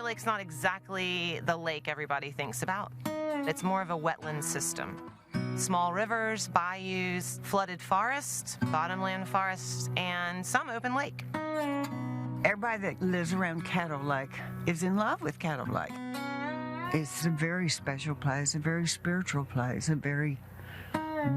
Lake's not exactly the lake everybody thinks about. It's more of a wetland system. Small rivers, bayous, flooded forest, bottomland forest, and some open lake. Everybody that lives around Caddo Lake is in love with Caddo Lake. It's a very special place, a very spiritual place, a very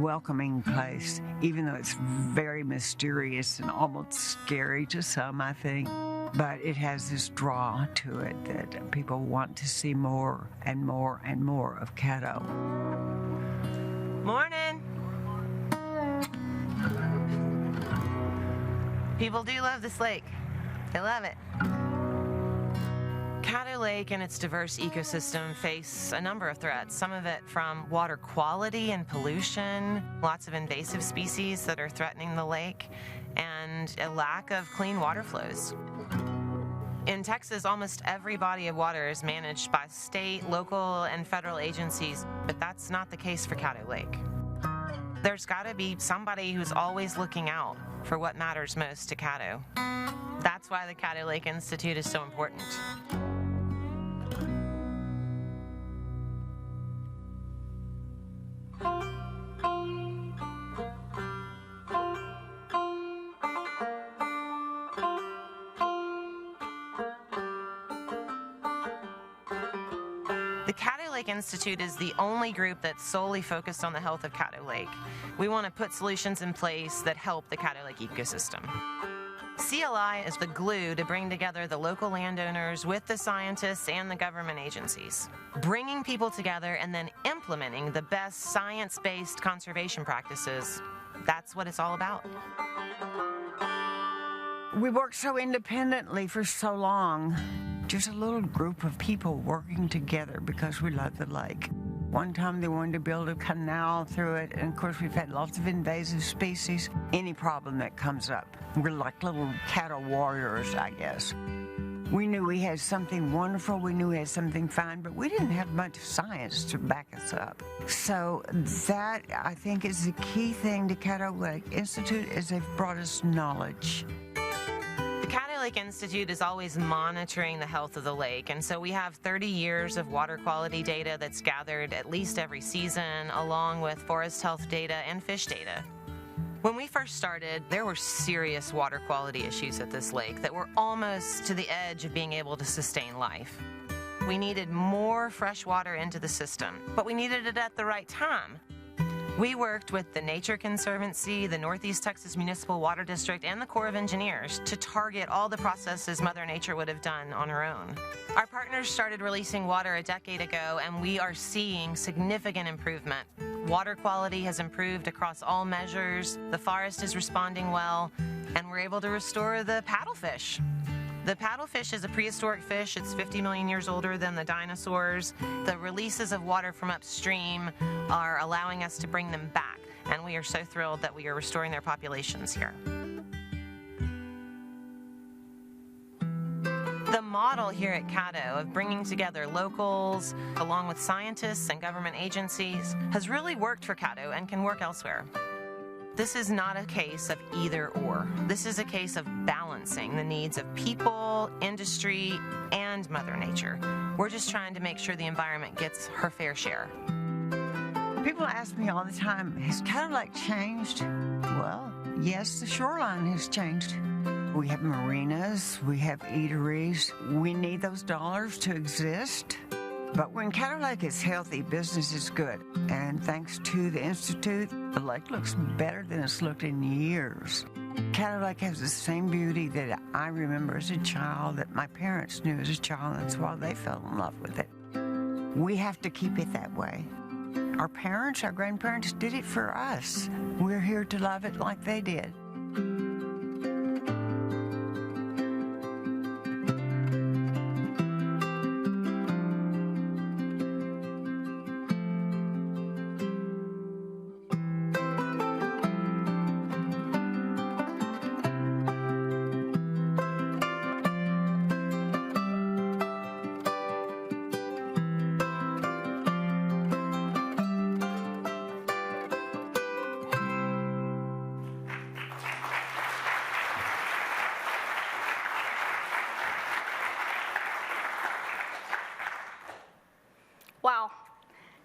welcoming place, even though it's very mysterious and almost scary to some, I think. But it has this draw to it that people want to see more and more and more of Caddo. Morning. People do love this lake. They love it. Caddo Lake and its diverse ecosystem face a number of threats, some of it from water quality and pollution, lots of invasive species that are threatening the lake, and a lack of clean water flows. In Texas, almost every body of water is managed by state, local, and federal agencies, but that's not the case for Caddo Lake. There's got to be somebody who's always looking out for what matters most to Caddo. That's why the Caddo Lake Institute is so important. The Caddo Lake Institute is the only group that's solely focused on the health of Caddo Lake. We want to put solutions in place that help the Caddo Lake ecosystem. CLI is the glue to bring together the local landowners with the scientists and the government agencies. Bringing people together and then implementing the best science-based conservation practices, that's what it's all about. We worked so independently for so long. Just a little group of people working together because we love the lake. One time they wanted to build a canal through it, and of course we've had lots of invasive species. Any problem that comes up, we're like little Caddo warriors, I guess. We knew we had something wonderful, we knew we had something fine, but we didn't have much science to back us up. So that, I think, is the key thing to Caddo Lake Institute, is they've brought us knowledge. The Caddo Lake Institute is always monitoring the health of the lake, and so we have 30 years of water quality data that's gathered at least every season, along with forest health data and fish data. When we first started, there were serious water quality issues at this lake that were almost to the edge of being able to sustain life. We needed more fresh water into the system, but we needed it at the right time. We worked with the Nature Conservancy, the Northeast Texas Municipal Water District, and the Corps of Engineers to target all the processes Mother Nature would have done on her own. Our partners started releasing water a decade ago, and we are seeing significant improvement. Water quality has improved across all measures, the forest is responding well, and we're able to restore the paddlefish. The paddlefish is a prehistoric fish. It's 50 million years older than the dinosaurs. The releases of water from upstream are allowing us to bring them back, and we are so thrilled that we are restoring their populations here. The model here at Caddo of bringing together locals along with scientists and government agencies has really worked for Caddo and can work elsewhere. This is not a case of either or. This is a case of balancing the needs of people, industry, and Mother Nature. We're just trying to make sure the environment gets her fair share. People ask me all the time, has Caddo Lake changed? Well, yes, the shoreline has changed. We have marinas, we have eateries. We need those dollars to exist. But when Caddo Lake is healthy, business is good. And thanks to the Institute, the lake looks better than it's looked in years. Caddo Lake has the same beauty that I remember as a child, that my parents knew as a child. That's why they fell in love with it. We have to keep it that way. Our parents, our grandparents did it for us. We're here to love it like they did.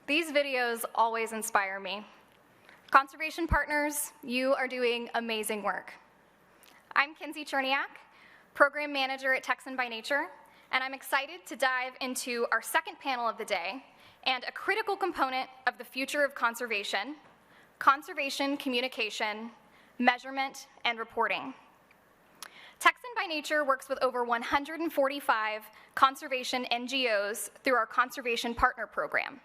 These videos always inspire me. Conservation partners, you are doing amazing work. I'm Kinsey Cherniak, Program Manager at Texan by Nature, and I'm excited to dive into our second panel of the day and a critical component of the future of conservation, conservation communication, measurement, and reporting. Texan by Nature works with over 145 conservation NGOs through our Conservation Partner Program.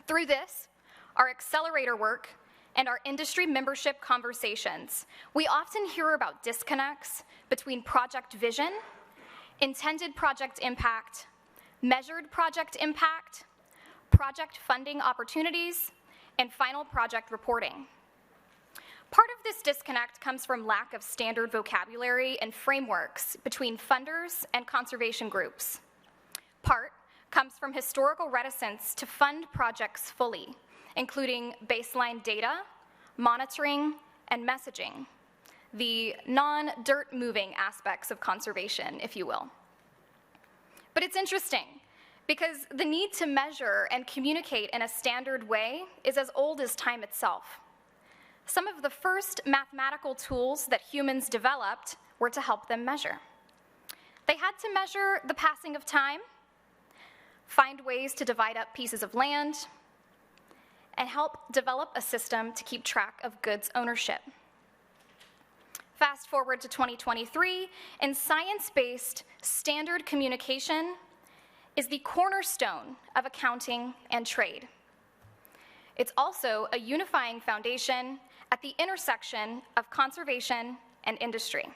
Through this, our accelerator work, and our industry membership conversations, we often hear about disconnects between project vision, intended project impact, measured project impact, project funding opportunities, and final project reporting. Part of this disconnect comes from lack of standard vocabulary and frameworks between funders and conservation groups. Part comes from historical reticence to fund projects fully, including baseline data, monitoring, and messaging, the non-dirt moving aspects of conservation, if you will. But it's interesting, because the need to measure and communicate in a standard way is as old as time itself. Some of the first mathematical tools that humans developed were to help them measure. They had to measure the passing of time, find ways to divide up pieces of land, and help develop a system to keep track of goods ownership. Fast forward to 2023, and science-based standard communication is the cornerstone of accounting and trade. It's also a unifying foundation at the intersection of conservation and industry.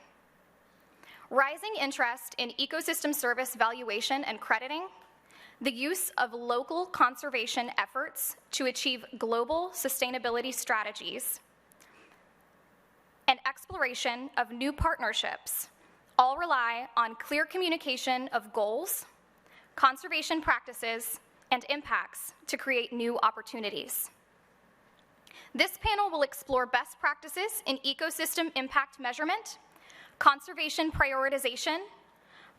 Rising interest in ecosystem service valuation and crediting, the use of local conservation efforts to achieve global sustainability strategies, and exploration of new partnerships all rely on clear communication of goals, conservation practices, and impacts to create new opportunities. This panel will explore best practices in ecosystem impact measurement, conservation prioritization,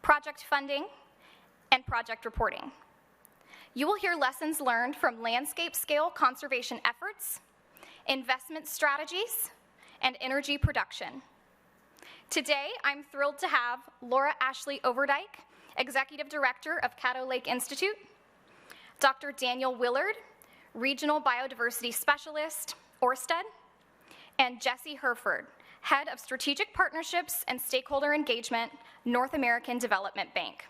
project funding, and project reporting. You will hear lessons learned from landscape-scale conservation efforts, investment strategies, and energy production. Today, I'm thrilled to have Laura Ashley Overdyke, Executive Director of Caddo Lake Institute, Dr. Daniel Willard, Regional Biodiversity Specialist, Ørsted, and Jesse Hereford, Head of Strategic Partnerships and Stakeholder Engagement, North American Development Bank.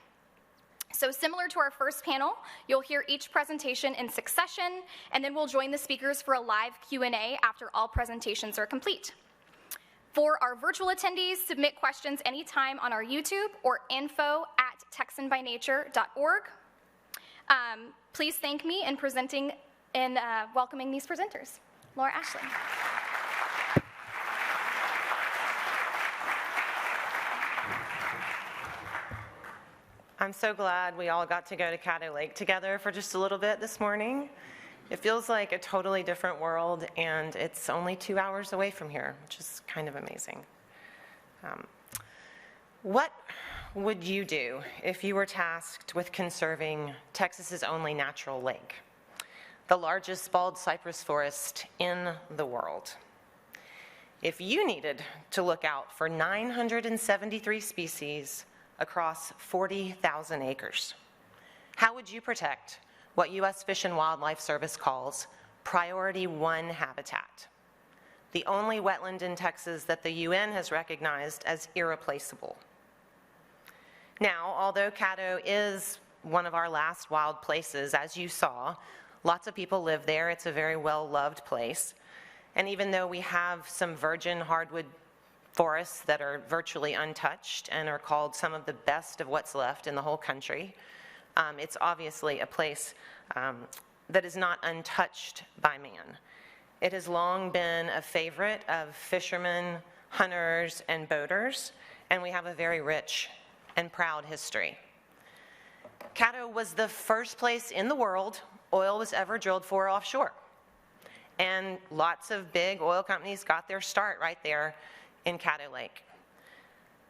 So similar to our first panel, you'll hear each presentation in succession, and then we'll join the speakers for a live Q&A after all presentations are complete. For our virtual attendees, submit questions anytime on our YouTube or info@texanbynature.org. Please thank me in presenting and welcoming these presenters. Laura Ashley. I'm so glad we all got to go to Caddo Lake together for just a little bit this morning. It feels like a totally different world, and it's only 2 hours away from here, which is kind of amazing. What would you do if you were tasked with conserving Texas's only natural lake, the largest bald cypress forest in the world? If you needed to look out for 973 species across 40,000 acres, how would you protect what U.S. Fish and Wildlife Service calls Priority 1 habitat, the only wetland in Texas that the UN has recognized as irreplaceable? Now, although Caddo is one of our last wild places, as you saw, lots of people live there. It's a very well-loved place. And even though we have some virgin hardwood forests that are virtually untouched and are called some of the best of what's left in the whole country, it's obviously a place that is not untouched by man. It has long been a favorite of fishermen, hunters, and boaters, and we have a very rich and proud history. Caddo was the first place in the world oil was ever drilled for offshore. And lots of big oil companies got their start right there in Caddo Lake.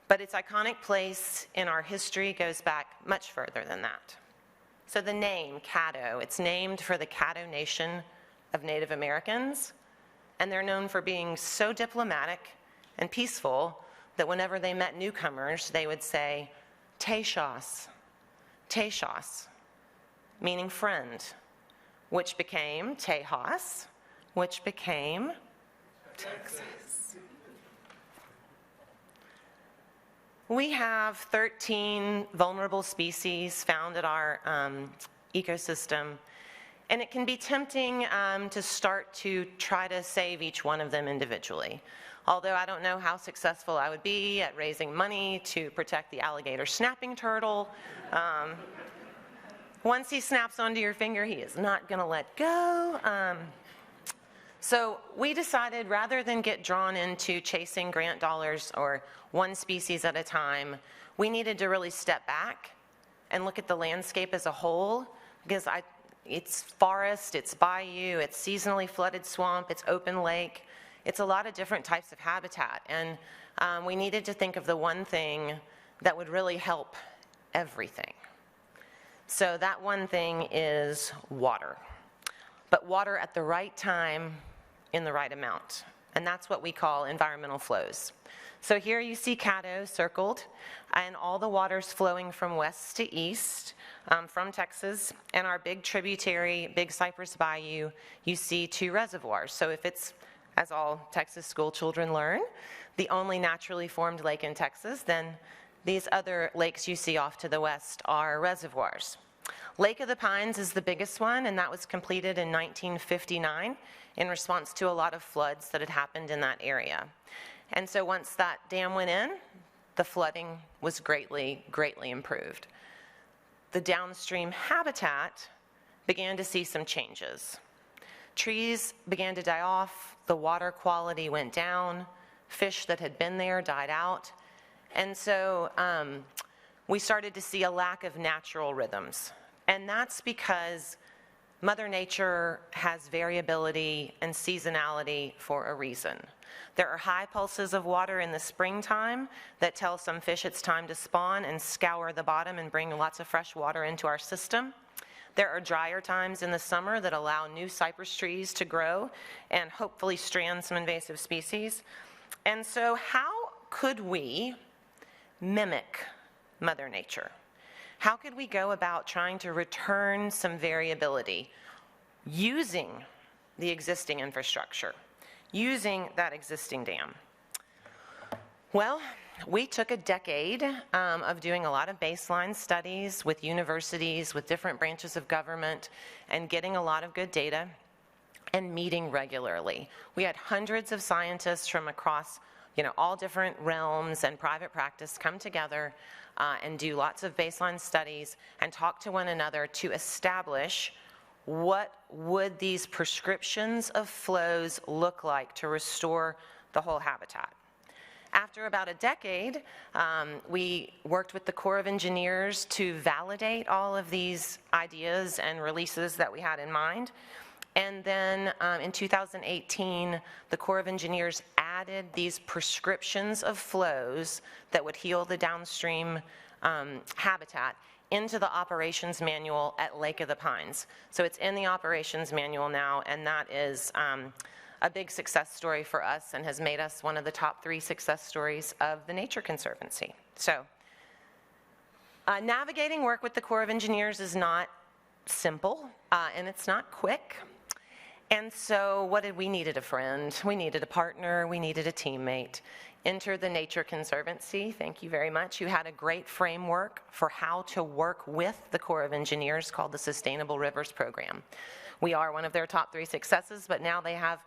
But its iconic place in our history goes back much further than that. So the name, Caddo, it's named for the Caddo Nation of Native Americans, and they're known for being so diplomatic and peaceful that whenever they met newcomers, they would say, Teshos, Teshos, meaning friend, which became Tejas, which became Texas. We have 13 vulnerable species found at our ecosystem, and it can be tempting to start to try to save each one of them individually. Although I don't know how successful I would be at raising money to protect the alligator snapping turtle. Once he snaps onto your finger, he is not going to let go. So we decided, rather than get drawn into chasing grant dollars or one species at a time, we needed to really step back and look at the landscape as a whole, because it's forest, it's bayou, it's seasonally flooded swamp, it's open lake, it's a lot of different types of habitat. And we needed to think of the one thing that would really help everything. So that one thing is water, but water at the right time in the right amount. And that's what we call environmental flows. So here you see Caddo circled, and all the water's flowing from west to east from Texas. And our big tributary, Big Cypress Bayou, you see 2 reservoirs. So if it's, as all Texas school children learn, the only naturally formed lake in Texas, then these other lakes you see off to the west are reservoirs. Lake of the Pines is the biggest one, and that was completed in 1959 in response to a lot of floods that had happened in that area. And so once that dam went in, the flooding was greatly, greatly improved. The downstream habitat began to see some changes. Trees began to die off, the water quality went down, fish that had been there died out, and so we started to see a lack of natural rhythms. And that's because Mother Nature has variability and seasonality for a reason. There are high pulses of water in the springtime that tell some fish it's time to spawn and scour the bottom and bring lots of fresh water into our system. There are drier times in the summer that allow new cypress trees to grow and hopefully strand some invasive species. And so how could we mimic Mother Nature? How could we go about trying to return some variability using the existing infrastructure, using that existing dam? Well, we took a decade of doing a lot of baseline studies with universities, with different branches of government, and getting a lot of good data and meeting regularly. We had hundreds of scientists from across all different realms and private practice come together and do lots of baseline studies and talk to one another to establish what would these prescriptions of flows look like to restore the whole habitat. After about a decade, we worked with the Corps of Engineers to validate all of these ideas and releases that we had in mind. And then in 2018, the Corps of Engineers added these prescriptions of flows that would heal the downstream habitat into the operations manual at Lake of the Pines. So it's in the operations manual now, and that is a big success story for us and has made us one of the top 3 success stories of the Nature Conservancy. So navigating work with the Corps of Engineers is not simple, and it's not quick. And so what did we needed? A friend, we needed a partner, we needed a teammate. Enter the Nature Conservancy, thank you very much. You had a great framework for how to work with the Corps of Engineers called the Sustainable Rivers Program. We are one of their top 3 successes, but now they have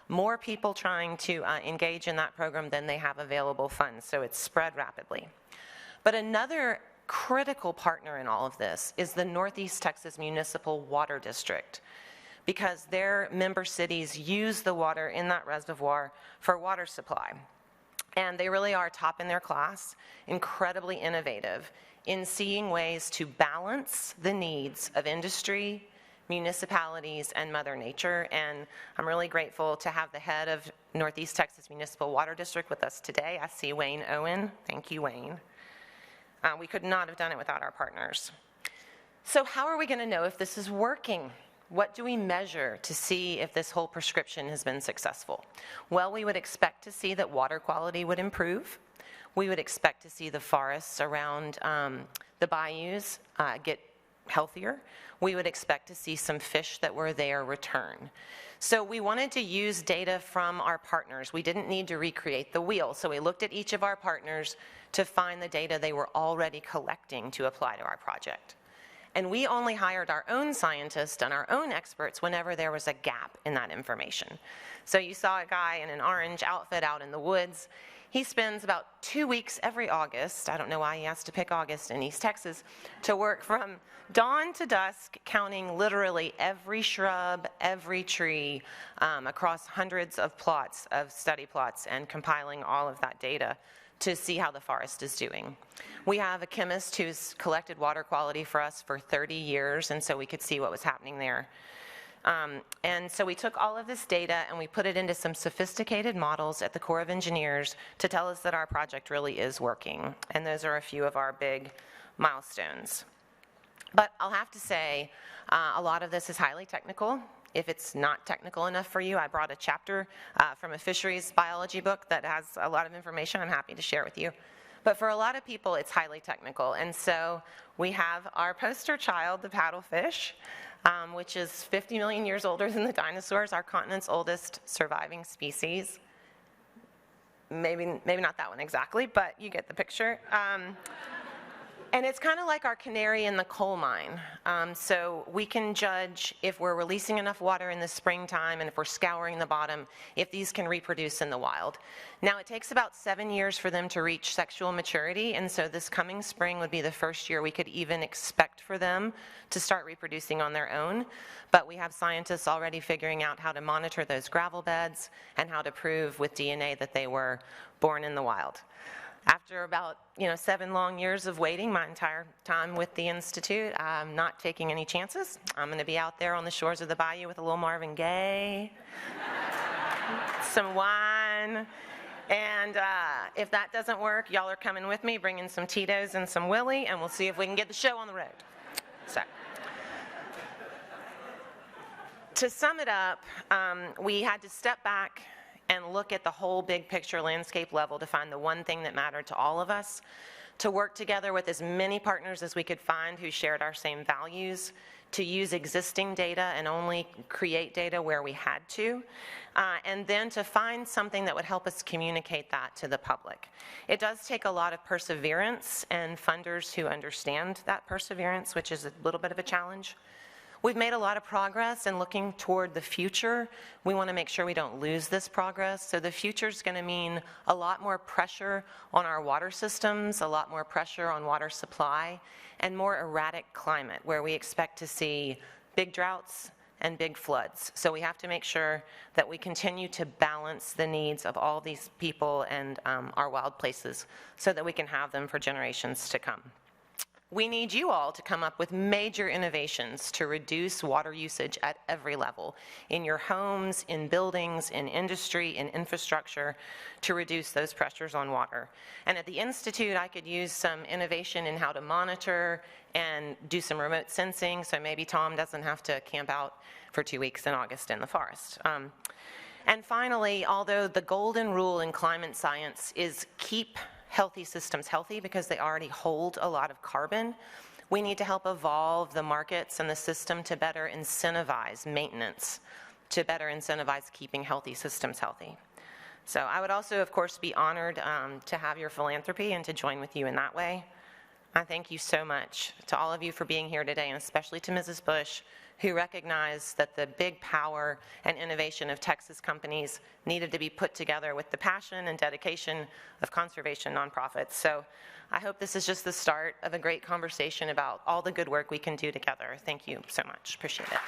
more people trying to engage in that program than they have available funds, so it's spread rapidly. But another critical partner in all of this is the Northeast Texas Municipal Water District, because their member cities use the water in that reservoir for water supply. And they really are top in their class, incredibly innovative in seeing ways to balance the needs of industry, municipalities, and Mother Nature. And I'm really grateful to have the head of Northeast Texas Municipal Water District with us today. I see Wayne Owen. Thank you, Wayne. We could not have done it without our partners. So how are we going to know if this is working? What do we measure to see if this whole prescription has been successful? Well, we would expect to see that water quality would improve. We would expect to see the forests around the bayous get healthier. We would expect to see some fish that were there return. So we wanted to use data from our partners. We didn't need to recreate the wheel. So we looked at each of our partners to find the data they were already collecting to apply to our project. And we only hired our own scientists and our own experts whenever there was a gap in that information. So you saw a guy in an orange outfit out in the woods. He spends about 2 weeks every August, I don't know why he has to pick August in East Texas, to work from dawn to dusk, counting literally every shrub, every tree, across hundreds of plots, of study plots, and compiling all of that data to see how the forest is doing. We have a chemist who's collected water quality for us for 30 years, and so we could see what was happening there. And so we took all of this data and we put it into some sophisticated models at the Corps of Engineers to tell us that our project really is working. And those are a few of our big milestones. But I'll have to say, a lot of this is highly technical. If it's not technical enough for you, I brought a chapter from a fisheries biology book that has a lot of information I'm happy to share with you. But for a lot of people, it's highly technical. And so we have our poster child, the paddlefish, which is 50 million years older than the dinosaurs, our continent's oldest surviving species. Maybe not that one exactly, but you get the picture. And it's kind of like our canary in the coal mine. So we can judge if we're releasing enough water in the springtime and if we're scouring the bottom, if these can reproduce in the wild. Now, it takes about 7 years for them to reach sexual maturity, and so this coming spring would be the first year we could even expect for them to start reproducing on their own. But we have scientists already figuring out how to monitor those gravel beds and how to prove with DNA that they were born in the wild. After about 7 long years of waiting, my entire time with the Institute, I'm not taking any chances. I'm going to be out there on the shores of the bayou with a little Marvin Gaye, some wine, and if that doesn't work, y'all are coming with me, bringing some Tito's and some Willie, and we'll see if we can get the show on the road. So, to sum it up, we had to step back and look at the whole big picture landscape level to find the one thing that mattered to all of us, to work together with as many partners as we could find who shared our same values, to use existing data and only create data where we had to, and then to find something that would help us communicate that to the public. It does take a lot of perseverance and funders who understand that perseverance, which is a little bit of a challenge. We've made a lot of progress in looking toward the future. We want to make sure we don't lose this progress. So the future is going to mean a lot more pressure on our water systems, a lot more pressure on water supply, and more erratic climate, where we expect to see big droughts and big floods. So we have to make sure that we continue to balance the needs of all these people and our wild places so that we can have them for generations to come. We need you all to come up with major innovations to reduce water usage at every level, in your homes, in buildings, in industry, in infrastructure, to reduce those pressures on water. And at the Institute, I could use some innovation in how to monitor and do some remote sensing, so maybe Tom doesn't have to camp out for 2 weeks in August in the forest. And finally, although the golden rule in climate science is keep healthy systems healthy because they already hold a lot of carbon, we need to help evolve the markets and the system to better incentivize maintenance, to better incentivize keeping healthy systems healthy. So I would also, of course, be honored to have your philanthropy and to join with you in that way. I thank you so much to all of you for being here today, and especially to Mrs. Bush, who recognized that the big power and innovation of Texas companies needed to be put together with the passion and dedication of conservation nonprofits. So I hope this is just the start of a great conversation about all the good work we can do together. Thank you so much. Appreciate it.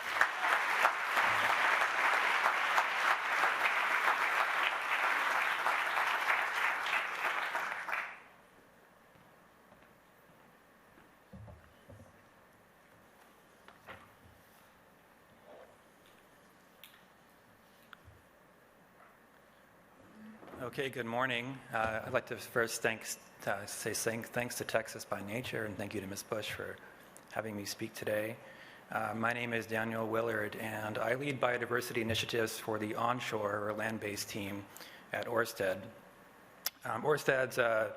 Okay, good morning. I'd like to first say thanks to Texas by Nature, and thank you to Ms. Bush for having me speak today. My name is Daniel Willard, and I lead biodiversity initiatives for the onshore or land-based team at Ørsted. Ørsted's a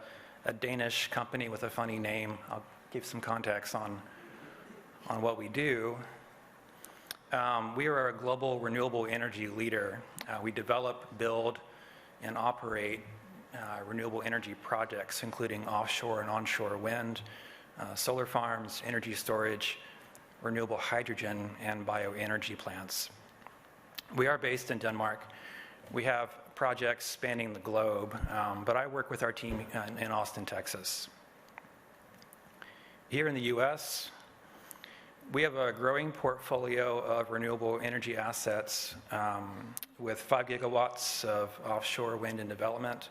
Danish company with a funny name. I'll give some context on what we do. We are a global renewable energy leader. We develop, build, and operate renewable energy projects, including offshore and onshore wind, solar farms, energy storage, renewable hydrogen, and bioenergy plants. We are based in Denmark. We have projects spanning the globe, but I work with our team in Austin, Texas. Here in the US, we have a growing portfolio of renewable energy assets with 5 gigawatts of offshore wind in development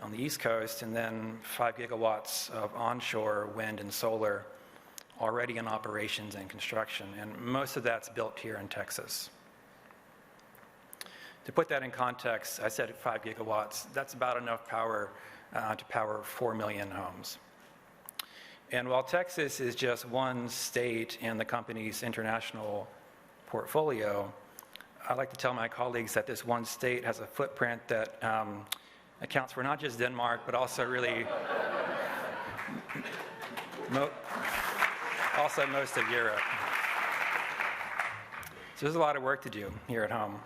on the East Coast, and then 5 gigawatts of onshore wind and solar already in operations and construction, and most of that's built here in Texas. To put that in context, I said 5 gigawatts. That's about enough power to power 4 million homes. And while Texas is just one state in the company's international portfolio, I like to tell my colleagues that this one state has a footprint that accounts for not just Denmark, but also really also most of Europe. So there's a lot of work to do here at home.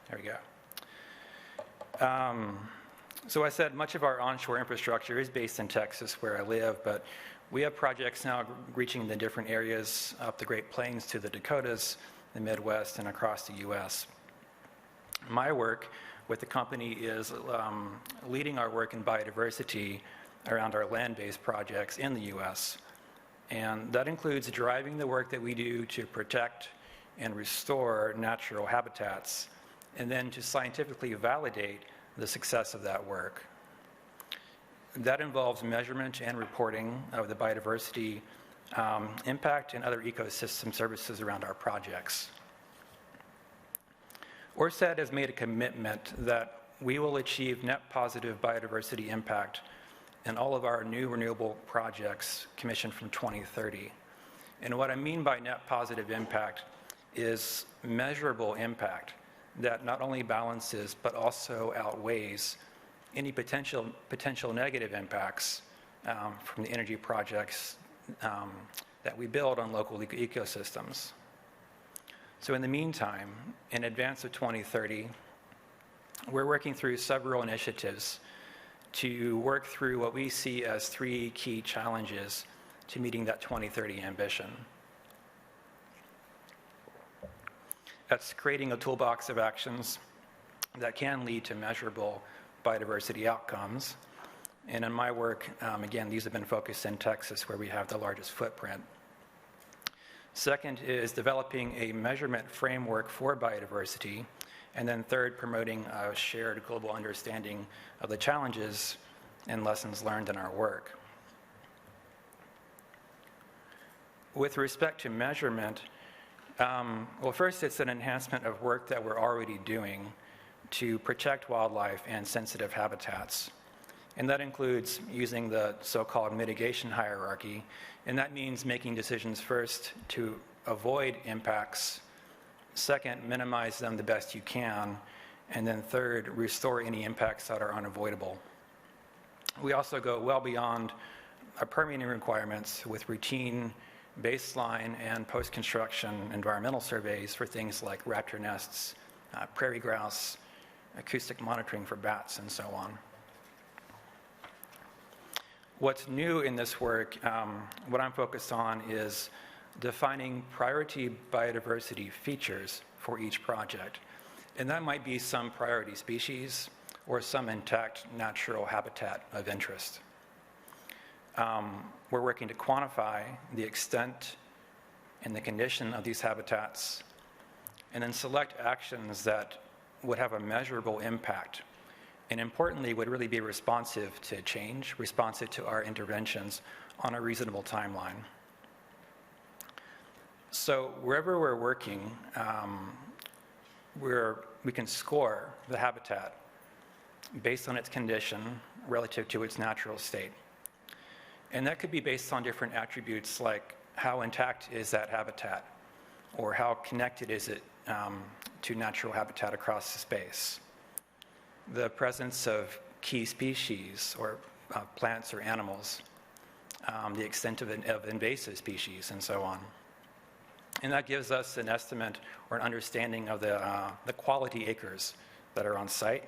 There we go. So I said much of our onshore infrastructure is based in Texas, where I live, but we have projects now reaching the different areas up the Great Plains to the Dakotas, the Midwest, and across the U.S. My work with the company is leading our work in biodiversity around our land-based projects in the U.S., and that includes driving the work that we do to protect and restore natural habitats, and then to scientifically validate the success of that work. That involves measurement and reporting of the biodiversity impact and other ecosystem services around our projects. Ørsted has made a commitment that we will achieve net positive biodiversity impact in all of our new renewable projects commissioned from 2030. And what I mean by net positive impact is measurable impact that not only balances but also outweighs any potential negative impacts from the energy projects that we build on local ecosystems. So in the meantime, in advance of 2030, we're working through several initiatives to work through what we see as 3 key challenges to meeting that 2030 ambition. That's creating a toolbox of actions that can lead to measurable biodiversity outcomes. And in my work, again, these have been focused in Texas, where we have the largest footprint. Second is developing a measurement framework for biodiversity. And then third, promoting a shared global understanding of the challenges and lessons learned in our work. With respect to measurement, well, first, it's an enhancement of work that we're already doing to protect wildlife and sensitive habitats. And that includes using the so-called mitigation hierarchy. And that means making decisions first to avoid impacts, second, minimize them the best you can, and then third, restore any impacts that are unavoidable. We also go well beyond our permitting requirements with routine baseline and post-construction environmental surveys for things like raptor nests, prairie grouse, acoustic monitoring for bats, and so on. What's new in this work, what I'm focused on, is defining priority biodiversity features for each project. And that might be some priority species or some intact natural habitat of interest. We're working to quantify the extent and the condition of these habitats, and then select actions that would have a measurable impact, and importantly, would really be responsive to change, responsive to our interventions on a reasonable timeline. So wherever we're working, we can score the habitat based on its condition relative to its natural state. And that could be based on different attributes like how intact is that habitat, or how connected is it to natural habitat across the space. The presence of key species or plants or animals, the extent of invasive species, and so on. And that gives us an estimate or an understanding of the quality acres that are on site.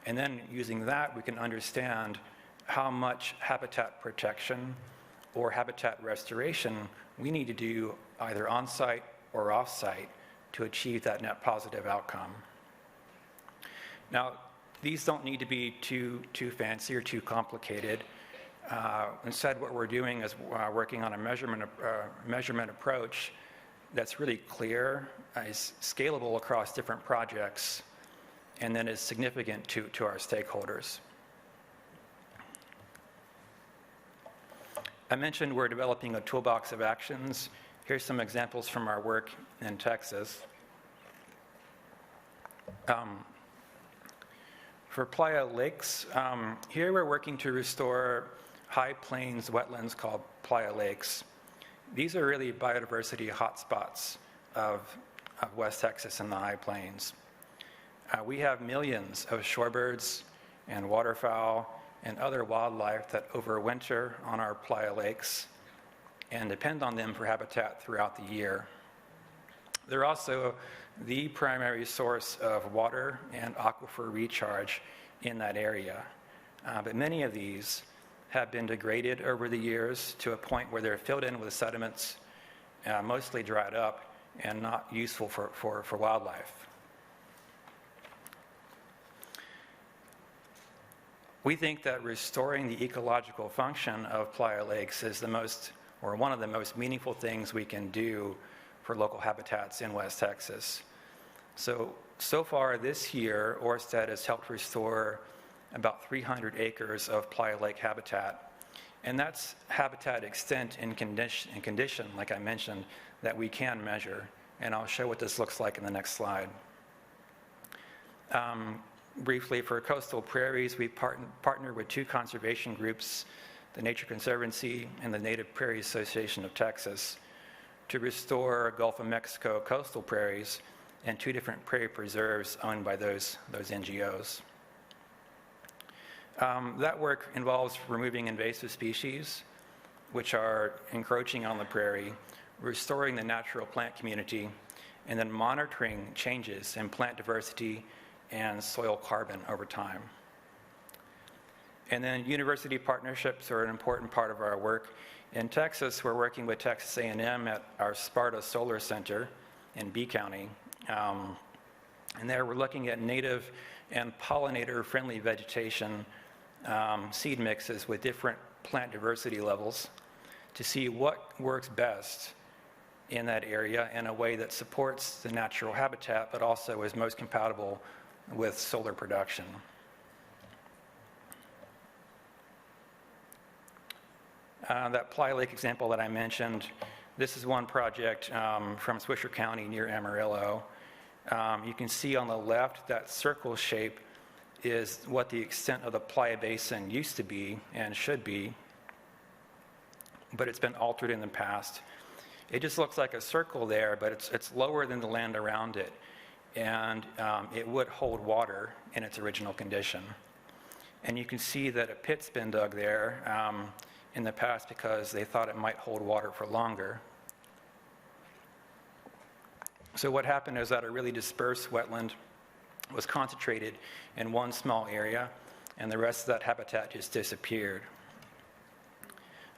And then using that, we can understand how much habitat protection or habitat restoration we need to do either on site or off site to achieve that net positive outcome. Now, these don't need to be too fancy or too complicated. Instead, what we're doing is working on a measurement approach that's really clear, is scalable across different projects, and then is significant to our stakeholders. I mentioned we're developing a toolbox of actions. Here's some examples from our work in Texas. For Playa Lakes, here we're working to restore high plains wetlands called Playa Lakes. These are really biodiversity hotspots of West Texas and the high plains. We have millions of shorebirds and waterfowl and other wildlife that overwinter on our Playa Lakes and depend on them for habitat throughout the year. They're also the primary source of water and aquifer recharge in that area. But many of these have been degraded over the years to a point where they're filled in with sediments, mostly dried up and not useful for wildlife. We think that restoring the ecological function of Playa Lakes is one of the most meaningful things we can do for local habitats in West Texas. So far this year, Ørsted has helped restore about 300 acres of Playa Lake habitat. And that's habitat extent and condition, like I mentioned, that we can measure. And I'll show what this looks like in the next slide. Briefly, for coastal prairies, we partner with two conservation groups, the Nature Conservancy and the Native Prairie Association of Texas, to restore Gulf of Mexico coastal prairies and two different prairie preserves owned by those NGOs. That work involves removing invasive species, which are encroaching on the prairie, restoring the natural plant community, and then monitoring changes in plant diversity and soil carbon over time. And then university partnerships are an important part of our work. In Texas, we're working with Texas A&M at our Sparta Solar Center in B County. And there we're looking at native and pollinator-friendly vegetation seed mixes with different plant diversity levels to see what works best in that area in a way that supports the natural habitat, but also is most compatible with solar production. That Playa Lake example that I mentioned, this is one project from Swisher County near Amarillo. You can see on the left that circle shape is what the extent of the Playa Basin used to be and should be, but it's been altered in the past. It just looks like a circle there, but it's lower than the land around it, and it would hold water in its original condition. And you can see that a pit's been dug there in the past because they thought it might hold water for longer. So what happened is that a really dispersed wetland was concentrated in one small area, and the rest of that habitat just disappeared.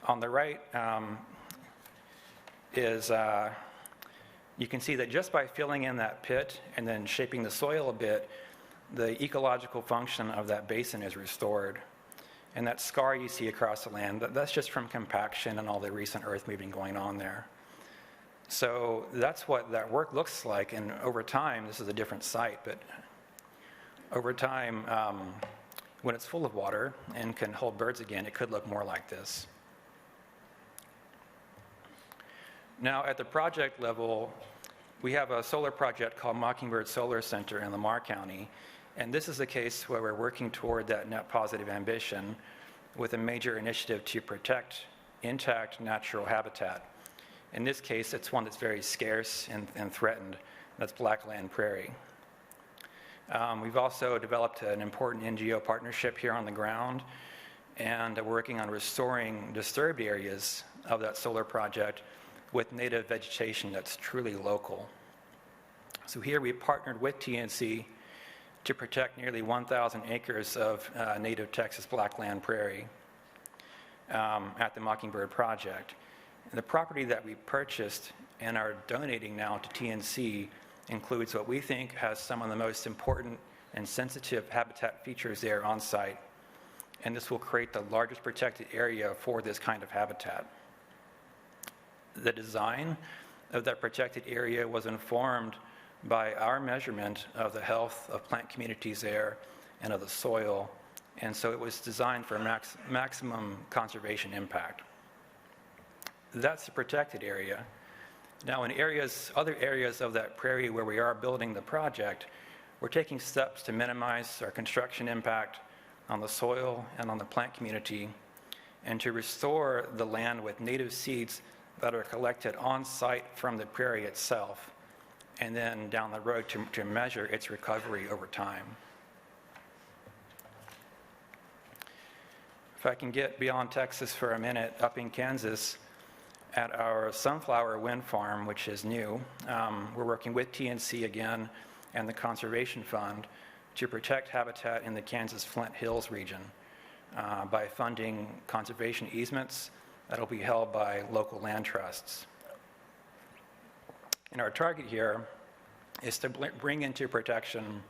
On the right you can see that just by filling in that pit and then shaping the soil a bit, the ecological function of that basin is restored. And that scar you see across the land, that's just from compaction and all the recent earth moving going on there. So that's what that work looks like, and over time, this is a different site, but over time, when it's full of water and can hold birds again, it could look more like this. Now, at the project level, we have a solar project called Mockingbird Solar Center in Lamar County, And this is a case where we're working toward that net positive ambition with a major initiative to protect intact natural habitat. In this case, it's one that's very scarce and threatened. That's blackland prairie. We've also developed an important NGO partnership here on the ground, and we're working on restoring disturbed areas of that solar project with native vegetation that's truly local. So here we partnered with TNC to protect nearly 1,000 acres of native Texas blackland prairie at the Mockingbird Project. And the property that we purchased and are donating now to TNC includes what we think has some of the most important and sensitive habitat features there on site. And this will create the largest protected area for this kind of habitat. The design of that protected area was informed by our measurement of the health of plant communities there and of the soil, and so it was designed for maximum conservation impact. That's the protected area. Now in other areas of that prairie where we are building the project, we're taking steps to minimize our construction impact on the soil and on the plant community, and to restore the land with native seeds that are collected on site from the prairie itself, and then down the road to measure its recovery over time. If I can get beyond Texas for a minute, up in Kansas, at our sunflower wind farm, which is new, we're working with TNC again and the Conservation Fund to protect habitat in the Kansas Flint Hills region by funding conservation easements that'll be held by local land trusts. And our target here is to bring into protection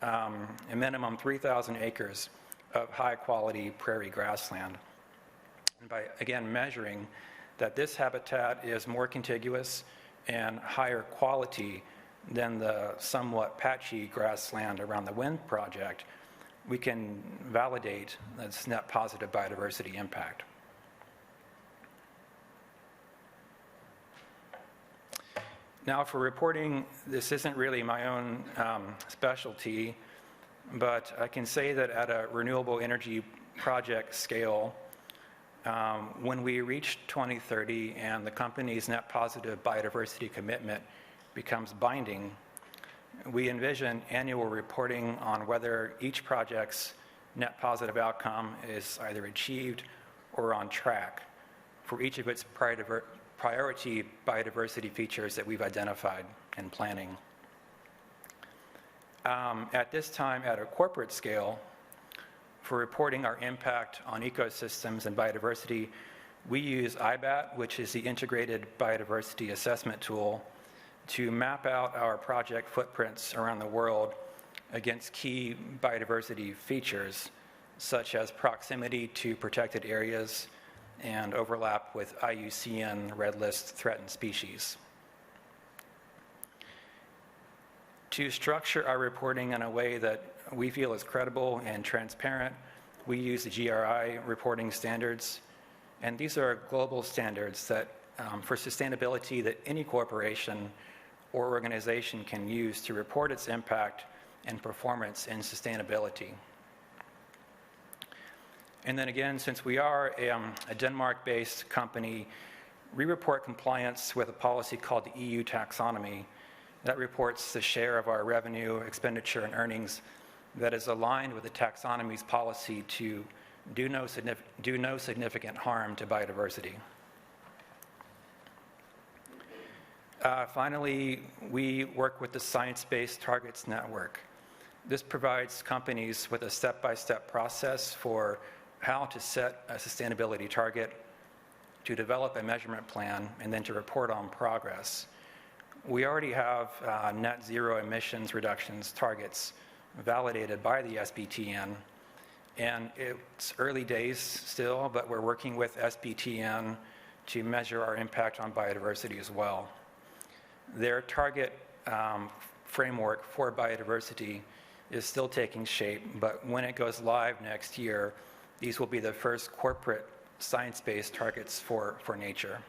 a minimum 3,000 acres of high-quality prairie grassland. And by, again, measuring that this habitat is more contiguous and higher quality than the somewhat patchy grassland around the wind project, we can validate this net positive biodiversity impact. Now for reporting, this isn't really my own specialty, but I can say that at a renewable energy project scale, when we reach 2030 and the company's net positive biodiversity commitment becomes binding, we envision annual reporting on whether each project's net positive outcome is either achieved or on track for each of its priority biodiversity features that we've identified in planning. At this time, at a corporate scale, for reporting our impact on ecosystems and biodiversity, we use IBAT, which is the Integrated Biodiversity Assessment Tool, to map out our project footprints around the world against key biodiversity features, such as proximity to protected areas and overlap with IUCN Red List threatened species. To structure our reporting in a way that we feel is credible and transparent, we use the GRI reporting standards, and these are global standards that for sustainability that any corporation or organization can use to report its impact and performance in sustainability. And then again, since we are a Denmark-based company, we report compliance with a policy called the EU taxonomy that reports the share of our revenue, expenditure, and earnings that is aligned with the taxonomy's policy to do no significant harm to biodiversity. Finally, we work with the Science Based Targets Network. This provides companies with a step-by-step process for how to set a sustainability target, to develop a measurement plan, and then to report on progress. We already have net zero emissions reductions targets validated by the SBTN, and it's early days still, but we're working with SBTN to measure our impact on biodiversity as well. Their target framework for biodiversity is still taking shape, but when it goes live next year, these will be the first corporate science-based targets for nature.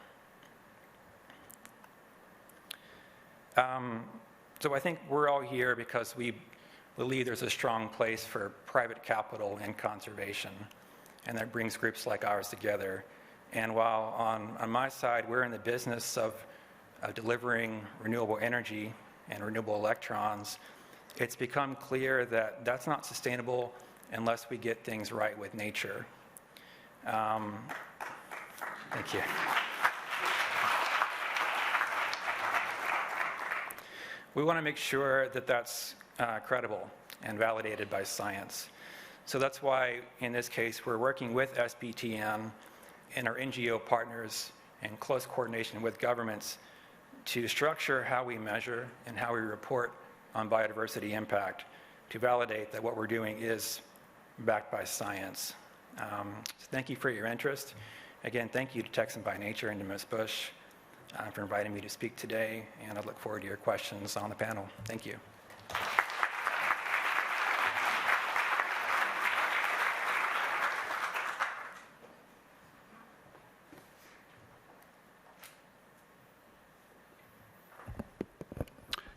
So I think we're all here because we believe there's a strong place for private capital in conservation, and that brings groups like ours together. And while on my side, we're in the business of delivering renewable energy and renewable electrons, it's become clear that that's not sustainable unless we get things right with nature. Thank you. We want to make sure that that's credible and validated by science. So that's why, in this case, we're working with SBTN and our NGO partners in close coordination with governments to structure how we measure and how we report on biodiversity impact to validate that what we're doing is backed by science. So thank you for your interest. Again, thank you to Texan by Nature and to Ms. Bush for inviting me to speak today, and I look forward to your questions on the panel. Thank you.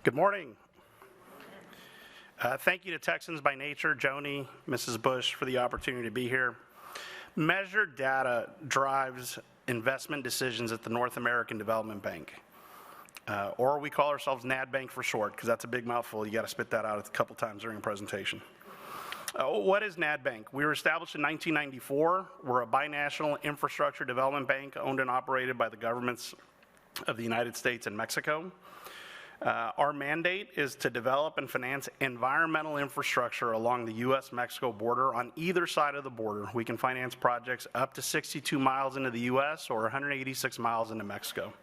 Good morning. Thank you to Texans by Nature, Joni, Mrs. Bush, for the opportunity to be here. Measured data drives investment decisions at the North American Development Bank, or we call ourselves NADBank for short, because that's a big mouthful. You got to spit that out a couple times during a presentation. What is NADBank? We were established in 1994. We're a binational infrastructure development bank owned and operated by the governments of the United States and Mexico. Our mandate is to develop and finance environmental infrastructure along the U.S.-Mexico border on either side of the border. We can finance projects up to 62 miles into the U.S. or 186 miles into Mexico.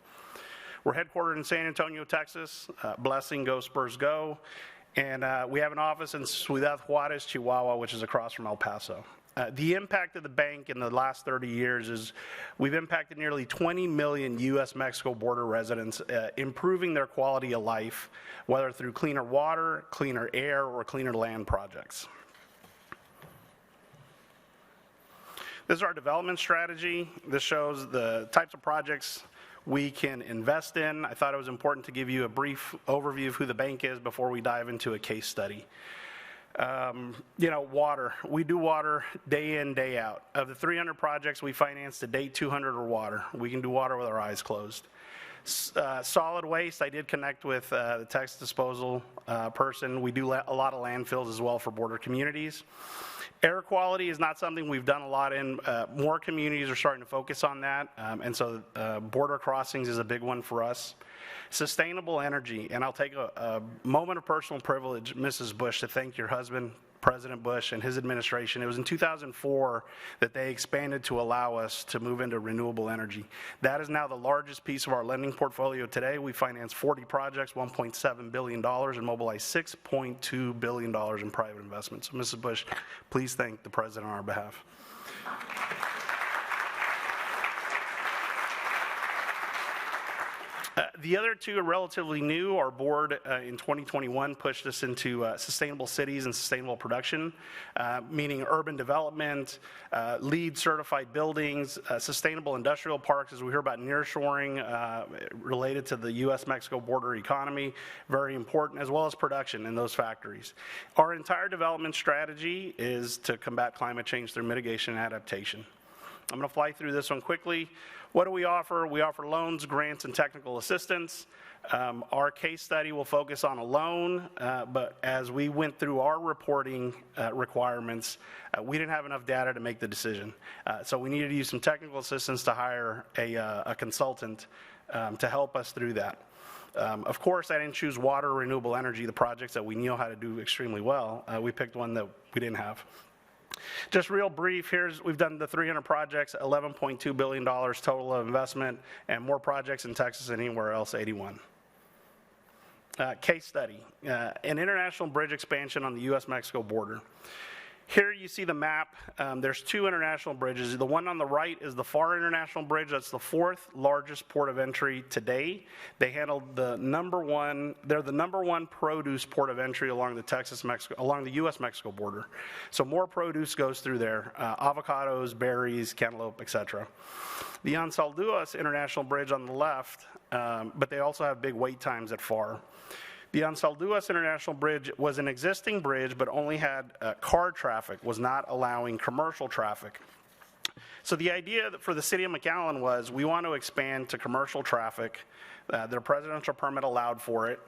We're headquartered in San Antonio, Texas. Blessing, go Spurs, go. And we have an office in Ciudad Juarez, Chihuahua, which is across from El Paso. The impact of the bank in the last 30 years is we've impacted nearly 20 million U.S.-Mexico border residents, improving their quality of life, whether through cleaner water, cleaner air, or cleaner land projects. This is our development strategy. This shows the types of projects we can invest in. I thought it was important to give you a brief overview of who the bank is before we dive into a case study. Water. We do water day in, day out. Of the 300 projects we finance to date, 200 are water. We can do water with our eyes closed. Solid waste, I did connect with the text disposal person. We do a lot of landfills as well for border communities. Air quality is not something we've done a lot in. More communities are starting to focus on that, and so border crossings is a big one for us. Sustainable energy, and I'll take a moment of personal privilege, Mrs. Bush, to thank your husband, President Bush, and his administration. It was in 2004 that they expanded to allow us to move into renewable energy. That is now the largest piece of our lending portfolio today. We financed 40 projects, $1.7 billion, and mobilized $6.2 billion in private investments. So, Mrs. Bush, please thank the President on our behalf. The other two are relatively new. Our board in 2021 pushed us into sustainable cities and sustainable production, meaning urban development, LEED certified buildings, sustainable industrial parks, as we hear about nearshoring related to the U.S.-Mexico border economy, very important, as well as production in those factories. Our entire development strategy is to combat climate change through mitigation and adaptation. I'm going to fly through this one quickly. What do we offer? We offer loans, grants, and technical assistance. Our case study will focus on a loan, but as we went through our reporting requirements, we didn't have enough data to make the decision. So we needed to use some technical assistance to hire a consultant to help us through that. Of course, I didn't choose water or renewable energy, the projects that we knew how to do extremely well. We picked one that we didn't have. Just real brief, we've done the 300 projects, $11.2 billion total of investment, and more projects in Texas than anywhere else, 81. Case study, an international bridge expansion on the U.S.-Mexico border. Here you see the map. There's two international bridges. The one on the right is the FAR International Bridge. That's the fourth largest port of entry today. They handled they're the number one produce port of entry along the U.S.-Mexico border. So more produce goes through there, avocados, berries, cantaloupe, etc. The Anzalduas International Bridge on the left, but they also have big wait times at FAR. The Ansalduas International Bridge was an existing bridge, but only had car traffic, was not allowing commercial traffic. So the idea for the city of McAllen was, we want to expand to commercial traffic. Their presidential permit allowed for it.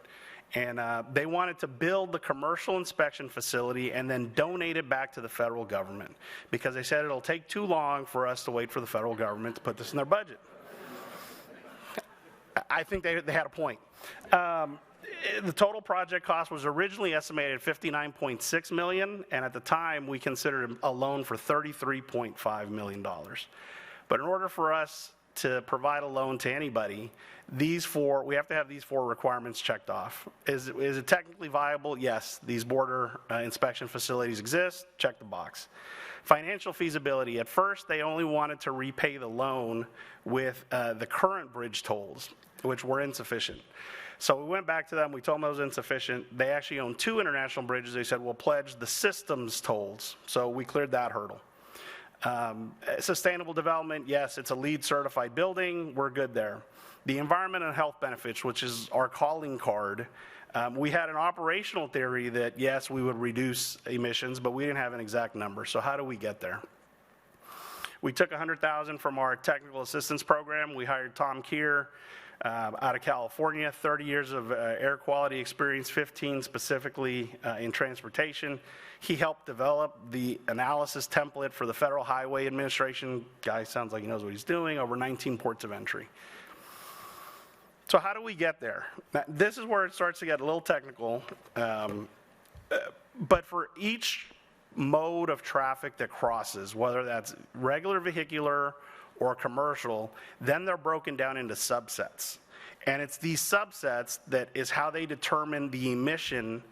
And they wanted to build the commercial inspection facility and then donate it back to the federal government, because they said it'll take too long for us to wait for the federal government to put this in their budget. I think they had a point. The total project cost was originally estimated at $59.6 million, and at the time we considered a loan for $33.5 million. But in order for us to provide a loan to anybody, we have to have these 4 requirements checked off. Is it technically viable? Yes. These border inspection facilities exist. Check the box. Financial feasibility. At first, they only wanted to repay the loan with the current bridge tolls, which were insufficient. So we went back to them. We told them it was insufficient. They actually own 2 international bridges. They said, we'll pledge the systems tolls. So we cleared that hurdle. Sustainable development, yes, it's a LEED certified building. We're good there. The environment and health benefits, which is our calling card, we had an operational theory that, yes, we would reduce emissions, but we didn't have an exact number. So how do we get there? We took $100,000 from our technical assistance program. We hired Tom Keir out of California, 30 years of air quality experience, 15 specifically in transportation. He helped develop the analysis template for the Federal Highway Administration. Guy sounds like he knows what he's doing, over 19 ports of entry. So how do we get there? Now, this is where it starts to get a little technical, but for each mode of traffic that crosses, whether that's regular vehicular or commercial, then they're broken down into subsets. And it's these subsets that is how they determine the emission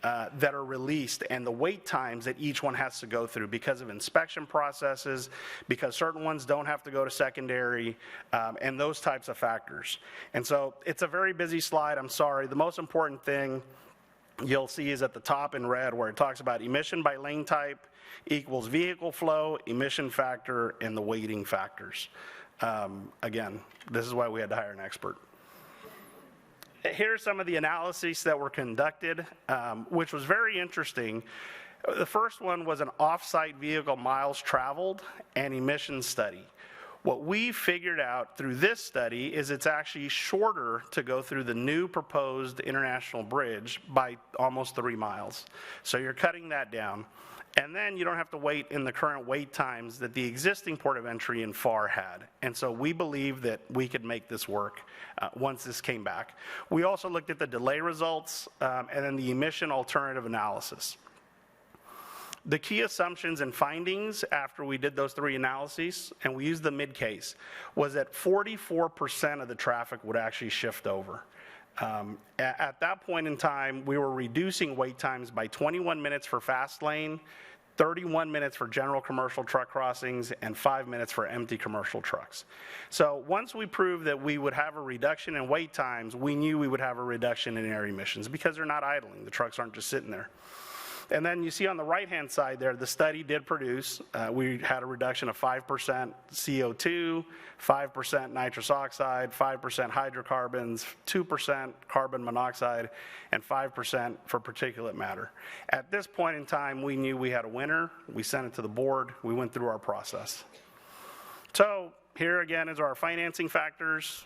that are released and the wait times that each one has to go through because of inspection processes, because certain ones don't have to go to secondary, and those types of factors. And so it's a very busy slide, I'm sorry. The most important thing you'll see is at the top in red, where it talks about emission by lane type equals vehicle flow, emission factor, and the weighting factors. Again, this is why we had to hire an expert. Here are some of the analyses that were conducted, which was very interesting. The first one was an off-site vehicle miles traveled and emissions study. What we figured out through this study is it's actually shorter to go through the new proposed international bridge by almost 3 miles. So you're cutting that down. And then you don't have to wait in the current wait times that the existing port of entry in FAR had. And so we believe that we could make this work once this came back. We also looked at the delay results and then the emission alternative analysis. The key assumptions and findings after we did those 3 analyses, and we used the mid case, was that 44% of the traffic would actually shift over. At that point in time, we were reducing wait times by 21 minutes for fast lane, 31 minutes for general commercial truck crossings, and 5 minutes for empty commercial trucks. So once we proved that we would have a reduction in wait times, we knew we would have a reduction in air emissions because they're not idling. The trucks aren't just sitting there. And then you see on the right-hand side there, the study did produce, we had a reduction of 5% CO2, 5% nitrous oxide, 5% hydrocarbons, 2% carbon monoxide, and 5% for particulate matter. At this point in time, we knew we had a winner. We sent it to the board. We went through our process. So here again is our financing factors.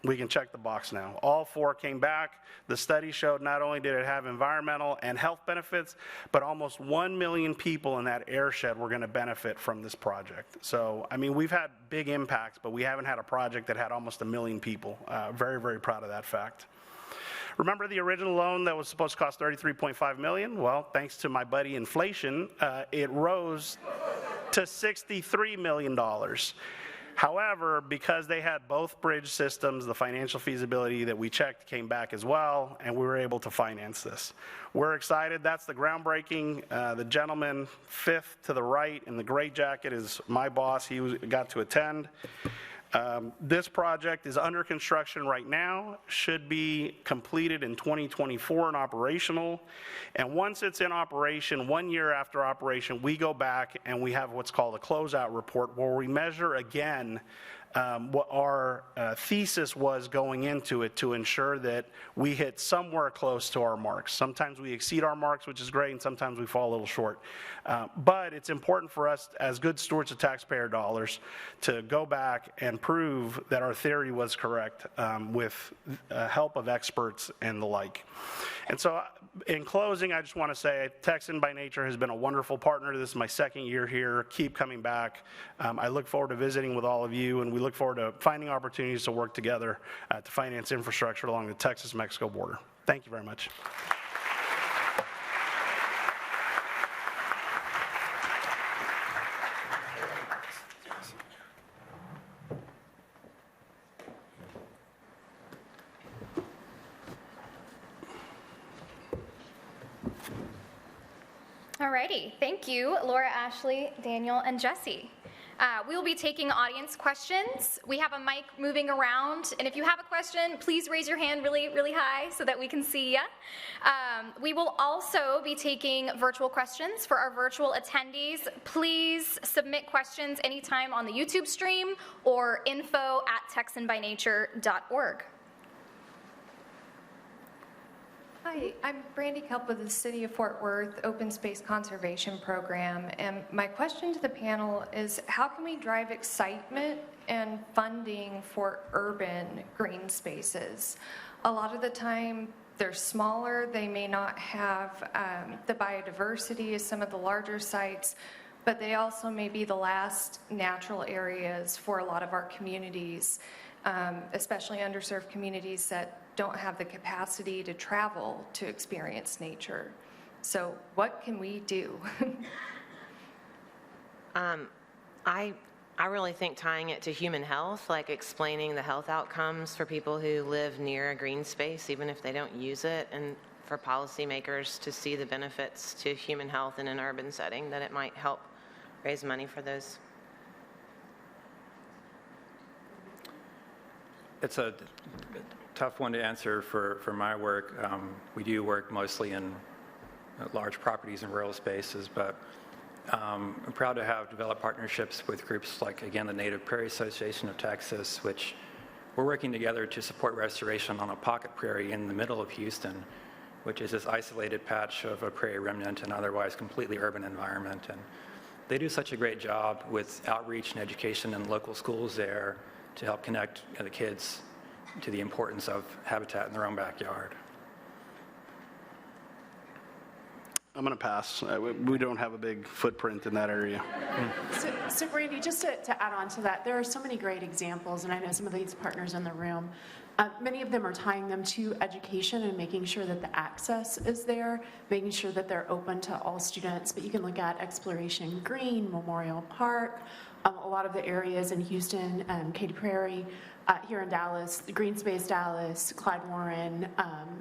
We can check the box now. All 4 came back. The study showed not only did it have environmental and health benefits, but almost 1 million people in that airshed were going to benefit from this project. So, I mean, we've had big impacts, but we haven't had a project that had almost 1 million people. Very, very proud of that fact. Remember the original loan that was supposed to cost $33.5 million? Well, thanks to my buddy inflation, it rose to $63 million. However, because they had both bridge systems, the financial feasibility that we checked came back as well, and we were able to finance this. We're excited. That's the groundbreaking. The gentleman 5th to the right in the gray jacket is my boss. He got to attend. This project is under construction right now, should be completed in 2024 and operational. And once it's in operation, 1 year after operation, we go back and we have what's called a closeout report where we measure again what our thesis was going into it to ensure that we hit somewhere close to our marks. Sometimes we exceed our marks, which is great, and sometimes we fall a little short. But it's important for us as good stewards of taxpayer dollars to go back and prove that our theory was correct with help of experts and the like. And so in closing, I just want to say Texan by Nature has been a wonderful partner. This is my second year here. Keep coming back. I look forward to visiting with all of you, and we look forward to finding opportunities to work together to finance infrastructure along the Texas-Mexico border. Thank you very much. Alrighty, thank you, Laura, Ashley, Daniel, and Jesse. We will be taking audience questions. We have a mic moving around, and if you have a question, please raise your hand really, really high so that we can see you. We will also be taking virtual questions for our virtual attendees. Please submit questions anytime on the YouTube stream or info@texanbynature.org. Hi, I'm Brandy Kelp with the City of Fort Worth Open Space Conservation Program, and my question to the panel is how can we drive excitement and funding for urban green spaces? A lot of the time they're smaller, they may not have the biodiversity as some of the larger sites, but they also may be the last natural areas for a lot of our communities, especially underserved communities that don't have the capacity to travel to experience nature. So what can we do? I really think tying it to human health, like explaining the health outcomes for people who live near a green space, even if they don't use it, and for policymakers to see the benefits to human health in an urban setting, that it might help raise money for those. It's a tough one to answer for my work. We do work mostly in large properties and rural spaces, but I'm proud to have developed partnerships with groups like, again, the Native Prairie Association of Texas, which we're working together to support restoration on a pocket prairie in the middle of Houston, which is this isolated patch of a prairie remnant and otherwise completely urban environment. And they do such a great job with outreach and education in local schools there to help connect the kids to the importance of habitat in their own backyard. I'm going to pass. We don't have a big footprint in that area. So Brandy, just to add on to that, there are so many great examples, and I know some of these partners in the room, many of them are tying them to education and making sure that the access is there, making sure that they're open to all students. But you can look at Exploration Green, Memorial Park, a lot of the areas in Houston, Katy Prairie, here in Dallas, the Green Space Dallas, Clyde Warren,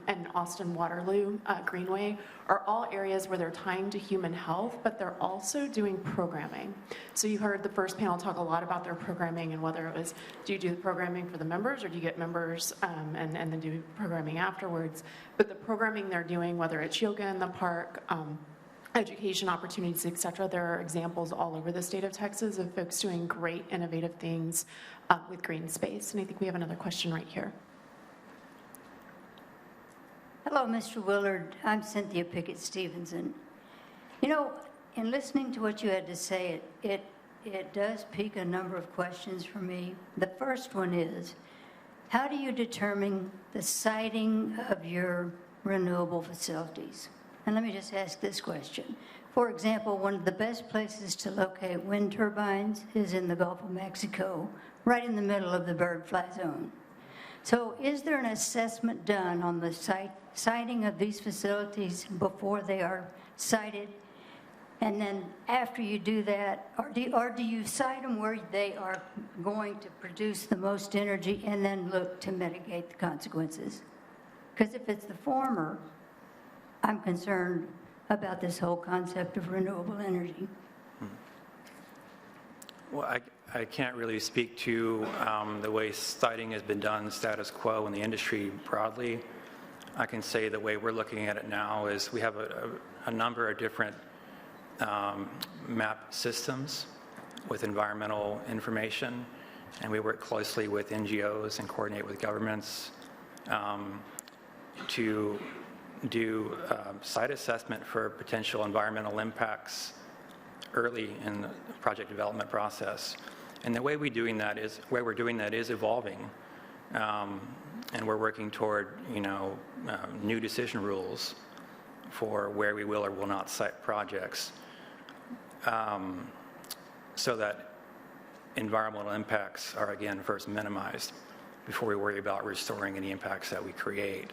and Austin Waterloo Greenway are all areas where they're tying to human health, but they're also doing programming. So you heard the first panel talk a lot about their programming and whether it was, do you do the programming for the members or do you get members and then do programming afterwards? But the programming they're doing, whether it's yoga in the park, education opportunities, et cetera, there are examples all over the state of Texas of folks doing great innovative things with green space. And I think we have another question right here. Hello, Mr. Willard. I'm Cynthia Pickett-Stevenson. You know, in listening to what you had to say, it does pique a number of questions for me. The first one is, how do you determine the siting of your renewable facilities? And let me just ask this question. For example, one of the best places to locate wind turbines is in the Gulf of Mexico, right in the middle of the bird fly zone. So is there an assessment done on the siting of these facilities before they are sited? And then after you do that, or do you site them where they are going to produce the most energy and then look to mitigate the consequences? Because if it's the former, I'm concerned about this whole concept of renewable energy. Well, I can't really speak to the way siting has been done, status quo in the industry broadly. I can say the way we're looking at it now is we have a number of different map systems with environmental information, and we work closely with NGOs and coordinate with governments to do site assessment for potential environmental impacts early in the project development process. And the way we're doing that is evolving, and we're working toward, new decision rules for where we will or will not site projects, so that environmental impacts are again first minimized before we worry about restoring any impacts that we create.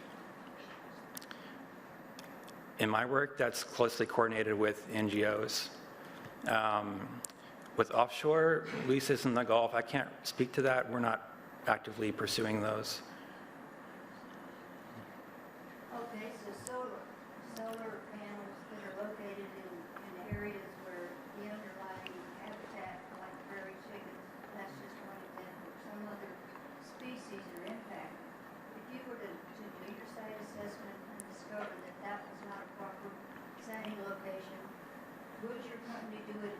In my work, that's closely coordinated with NGOs. With offshore leases in the Gulf, I can't speak to that. We're not actively pursuing those. Okay, so solar panels that are located in areas where the underlying habitat, like prairie chickens, that's just one example. Some other species are impacted. If you were to do your site assessment and discover that that was not a proper siting location, would your company do it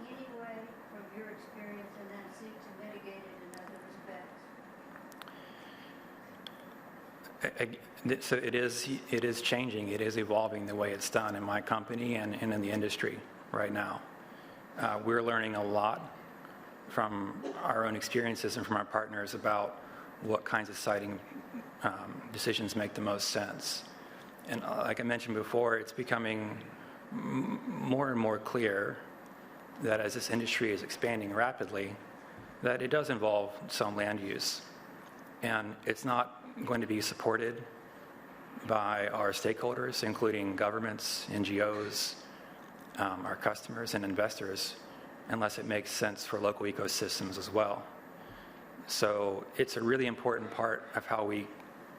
anyway from your experience and then seek to mitigate it in other respects? So it is changing. It is evolving the way it's done in my company and in the industry right now. We're learning a lot from our own experiences and from our partners about what kinds of siting decisions make the most sense. And like I mentioned before, it's becoming more and more clear that as this industry is expanding rapidly, that it does involve some land use. And it's not going to be supported by our stakeholders, including governments, NGOs, our customers and investors, unless it makes sense for local ecosystems as well. So it's a really important part of how we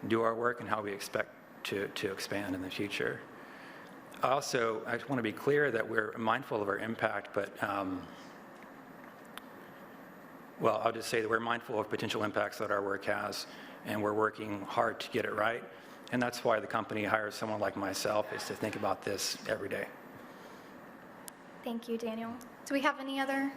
do our work and how we expect to expand in the future. I just want to be clear that we're mindful of our impact, but, I'll just say that we're mindful of potential impacts that our work has, and we're working hard to get it right. And that's why the company hires someone like myself, is to think about this every day. Thank you, Daniel. Do we have any other?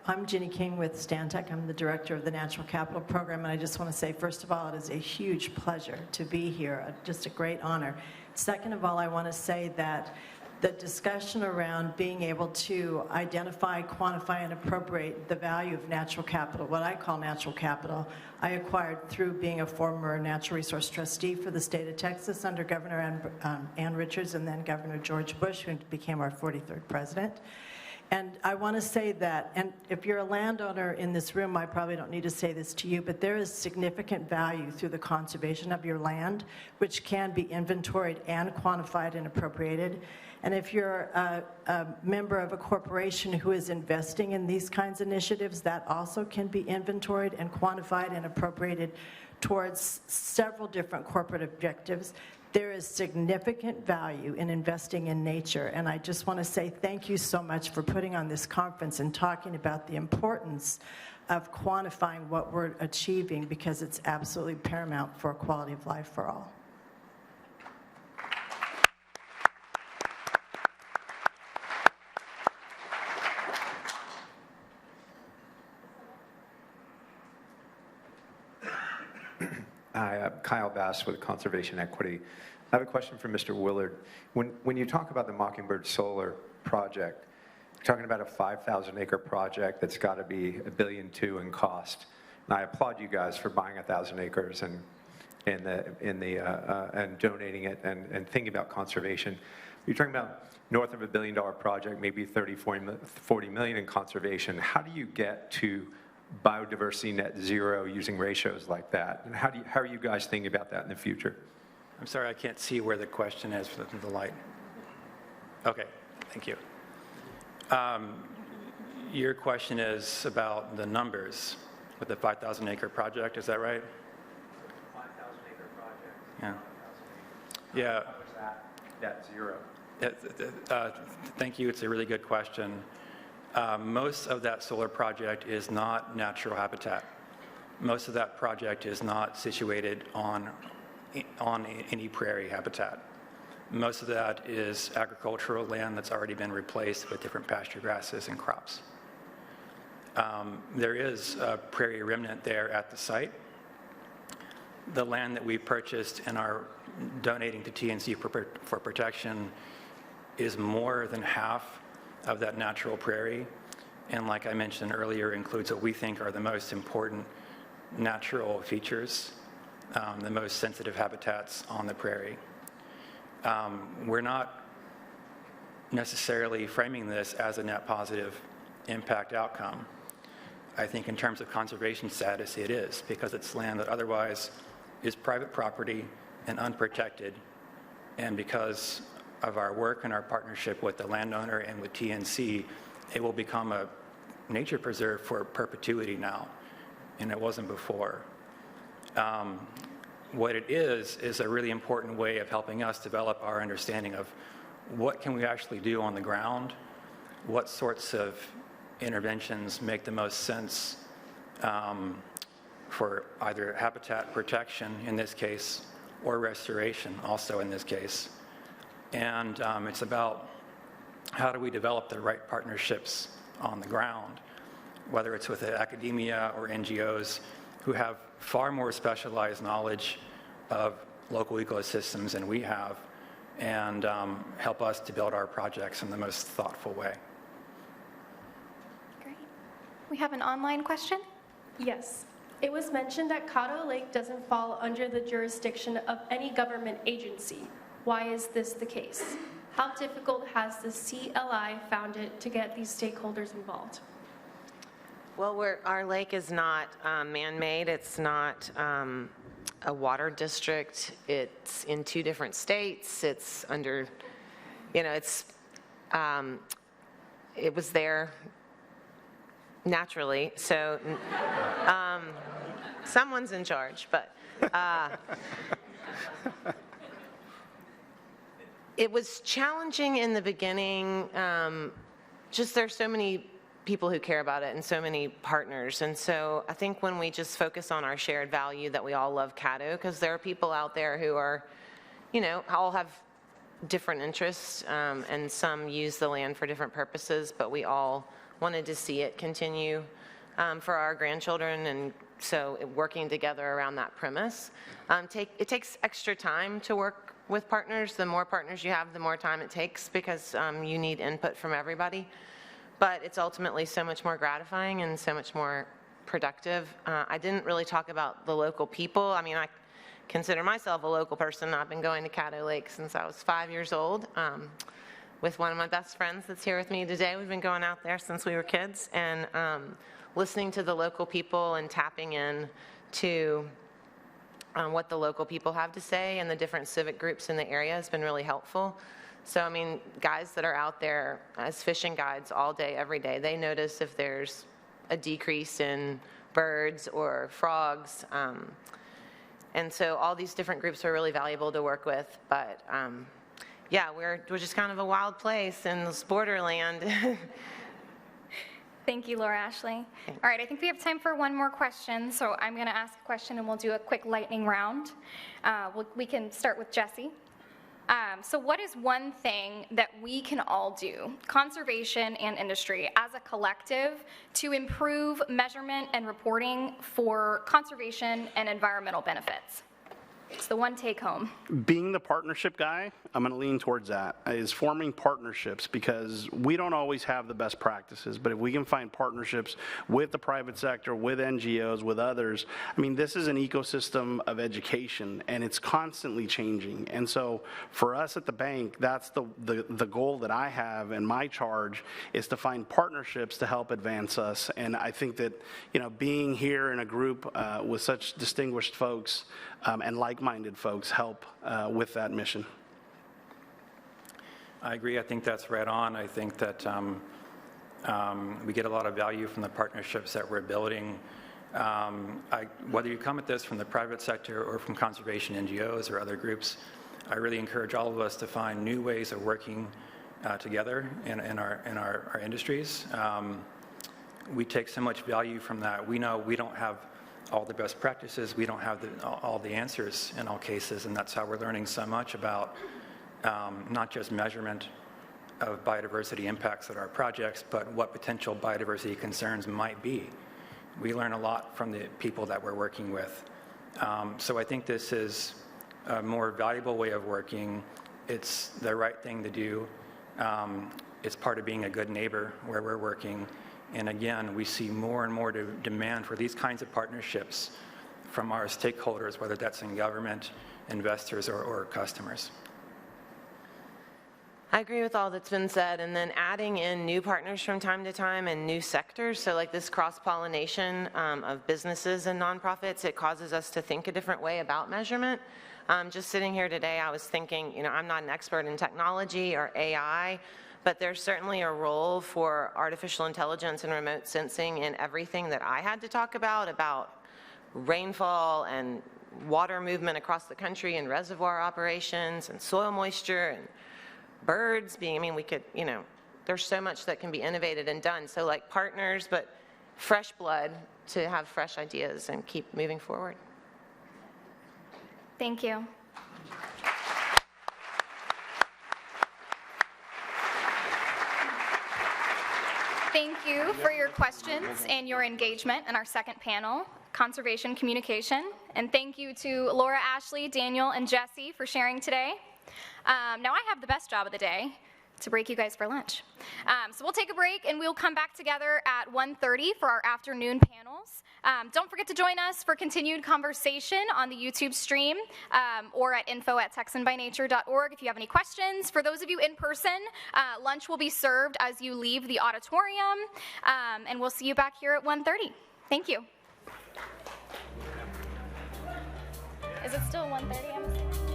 I'm Ginny King with Stantec. I'm the director of the Natural Capital Program, and I just want to say, first of all, it is a huge pleasure to be here, just a great honor. Second of all, I want to say that the discussion around being able to identify, quantify, and appropriate the value of natural capital, what I call natural capital, I acquired through being a former natural resource trustee for the state of Texas under Governor Ann Richards and then Governor George Bush, who became our 43rd president. And I want to say that, and if you're a landowner in this room, I probably don't need to say this to you, but there is significant value through the conservation of your land, which can be inventoried and quantified and appropriated. And if you're a member of a corporation who is investing in these kinds of initiatives, that also can be inventoried and quantified and appropriated towards several different corporate objectives. There is significant value in investing in nature, and I just want to say thank you so much for putting on this conference and talking about the importance of quantifying what we're achieving, because it's absolutely paramount for quality of life for all. Hi, I'm Kyle Bass with Conservation Equity. I have a question for Mr. Willard. When you talk about the Mockingbird Solar project, you're talking about a 5,000-acre project that's got to be $1.2 billion in cost. And I applaud you guys for buying 1,000 acres and donating it and thinking about conservation. You're talking about north of $1 billion project, maybe 30, 40 million in conservation. How do you get to biodiversity net zero using ratios like that? And how are you guys thinking about that in the future? I'm sorry, I can't see where the question is for the light. Okay, thank you. Your question is about the numbers with the 5,000-acre project, is that right? 5,000-acre project. Yeah. 5,000 acres. Yeah. How is that net zero? Thank you, it's a really good question. Most of that solar project is not natural habitat. Most of that project is not situated on any prairie habitat. Most of that is agricultural land that's already been replaced with different pasture grasses and crops. There is a prairie remnant there at the site. The land that we purchased and are donating to TNC for protection is more than half of that natural prairie. And like I mentioned earlier, includes what we think are the most important natural features, the most sensitive habitats on the prairie. We're not necessarily framing this as a net positive impact outcome. I think in terms of conservation status, it is, because it's land that otherwise is private property and unprotected. And because of our work and our partnership with the landowner and with TNC, it will become a nature preserve for perpetuity now, and it wasn't before. What it is a really important way of helping us develop our understanding of what can we actually do on the ground, what sorts of interventions make the most sense for either habitat protection in this case or restoration also in this case. And it's about how do we develop the right partnerships on the ground, whether it's with academia or NGOs who have far more specialized knowledge of local ecosystems than we have, and help us to build our projects in the most thoughtful way. Great. We have an online question. Yes. It was mentioned that Caddo Lake doesn't fall under the jurisdiction of any government agency. Why is this the case? How difficult has the CLI found it to get these stakeholders involved? Well, our lake is not man-made. It's not a water district. It's in 2 different states. It's under, it was there naturally. So someone's in charge, but it was challenging in the beginning. Just there's so many people who care about it and so many partners. And so I think when we just focus on our shared value that we all love Caddo, because there are people out there who are, all have different interests, and some use the land for different purposes, but we all wanted to see it continue for our grandchildren. And so working together around that premise. It takes extra time to work with partners. The more partners you have, the more time it takes, because you need input from everybody. But it's ultimately so much more gratifying and so much more productive. I didn't really talk about the local people. I mean, I consider myself a local person. I've been going to Caddo Lake since I was 5 years old with one of my best friends that's here with me today. We've been going out there since we were kids, and listening to the local people and tapping in to what the local people have to say and the different civic groups in the area has been really helpful. So, I mean, guys that are out there as fishing guides all day, every day, they notice if there's a decrease in birds or frogs. And so all these different groups are really valuable to work with. But, yeah, we're just kind of a wild place in this borderland. Thank you, Laura Ashley. All right, I think we have time for one more question. So I'm going to ask a question, and we'll do a quick lightning round. We can start with Jesse. So what is one thing that we can all do, conservation and industry, as a collective, to improve measurement and reporting for conservation and environmental benefits? It's the one take home. Being the partnership guy, I'm going to lean towards that, is forming partnerships, because we don't always have the best practices, but if we can find partnerships with the private sector, with NGOs, with others, I mean, this is an ecosystem of education, and it's constantly changing. And so for us at the bank, that's the goal that I have, and my charge is to find partnerships to help advance us. And I think that, being here in a group with such distinguished folks and like-minded folks help with that mission. I agree. I think that's right on. I think that we get a lot of value from the partnerships that we're building. Whether you come at this from the private sector or from conservation NGOs or other groups, I really encourage all of us to find new ways of working together in our industries. We take so much value from that. We know we don't have all the best practices. We don't have all the answers in all cases, and that's how we're learning so much about not just measurement of biodiversity impacts at our projects, but what potential biodiversity concerns might be. We learn a lot from the people that we're working with. So I think this is a more valuable way of working. It's the right thing to do. It's part of being a good neighbor where we're working. And again, we see more and more demand for these kinds of partnerships from our stakeholders, whether that's in government, investors, or customers. I agree with all that's been said, and then adding in new partners from time to time and new sectors, so like this cross-pollination of businesses and nonprofits, it causes us to think a different way about measurement. Just sitting here today, I was thinking, I'm not an expert in technology or AI, but there's certainly a role for artificial intelligence and remote sensing in everything that I had to talk about rainfall and water movement across the country and reservoir operations and soil moisture and birds being, we could, there's so much that can be innovated and done. So like partners, but fresh blood to have fresh ideas and keep moving forward. Thank you. Thank you for your questions and your engagement in our second panel, Conservation Communication. And thank you to Laura, Ashley, Daniel, and Jesse for sharing today. Now I have the best job of the day, to break you guys for lunch. So we'll take a break and we'll come back together at 1:30 for our afternoon panels. Don't forget to join us for continued conversation on the YouTube stream or at info@texanbynature.org if you have any questions. For those of you in person, lunch will be served as you leave the auditorium, and we'll see you back here at 1:30. Thank you. Is it still 1:30?